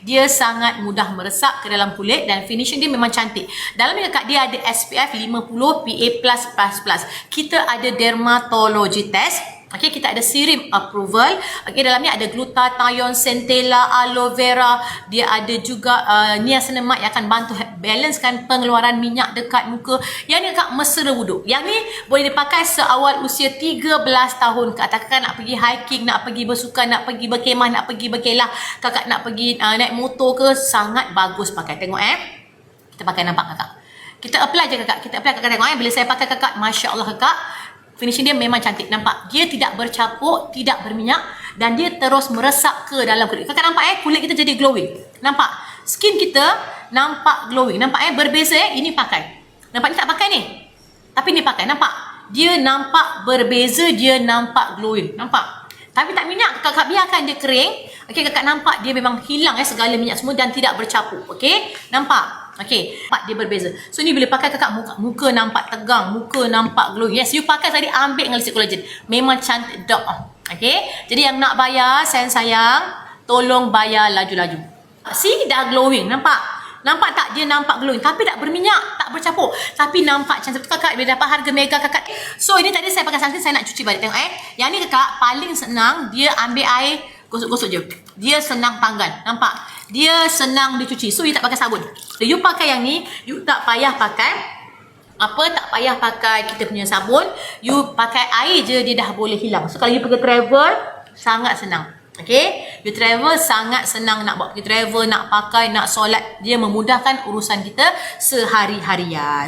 dia sangat mudah meresap ke dalam kulit dan finishing dia memang cantik. Dalam ni kakak dia ada SPF 50 PA+++. Kita ada dermatology test. Okey, kita ada serum approval. Okey, dalam ni ada glutathione, centella, aloe vera. Dia ada juga niacinamide yang akan bantu balancekan pengeluaran minyak dekat muka. Yang ni kakak mesra wuduk. Yang ni boleh dipakai seawal usia 13 tahun ke atas. Kakak nak pergi hiking, nak pergi bersukan, nak pergi berkemah, nak pergi berkelah, kakak nak pergi naik motor ke, sangat bagus pakai. Tengok kita pakai, nampak kakak. Kita apply je kakak. Kita apply kakak tengok bila saya pakai kakak, Masya Allah kakak. Finishing dia memang cantik. Nampak? Dia tidak bercapuk, tidak berminyak dan dia terus meresap ke dalam kulit. Kakak nampak kulit kita jadi glowing. Nampak? Skin kita nampak glowing. Nampak berbeza Ini pakai. Nampak ni tak pakai ni? Tapi ni pakai. Nampak? Dia nampak berbeza, dia nampak glowing. Nampak? Tapi tak minyak. Kakak biarkan dia kering. Okey, kakak nampak dia memang hilang segala minyak semua dan tidak bercapuk. Okey? Nampak? Okey, nampak dia berbeza. So ni boleh pakai kakak, muka nampak tegang, muka nampak glowing. Yes, you pakai tadi ambil dengan lipstick collagen. Memang cantik dok. Okey, jadi yang nak bayar sayang, tolong bayar laju-laju. See, dah glowing, nampak? Nampak tak dia nampak glowing tapi tak berminyak, tak bercapuk. Tapi nampak cantik. Kakak boleh dapat harga mega kakak. So ini tadi saya pakai sunscreen, saya nak cuci balik. Tengok Yang ni kakak paling senang, dia ambil air, gosok-gosok je. Dia senang panggang. Nampak? Dia senang dicuci. So you tak pakai sabun. So you pakai yang ni, you tak payah pakai tak payah pakai kita punya sabun. You pakai air je, dia dah boleh hilang. So kalau you pergi travel, sangat senang. Okay, you travel sangat senang nak buat pergi travel, nak pakai, nak solat. Dia memudahkan urusan kita sehari-harian.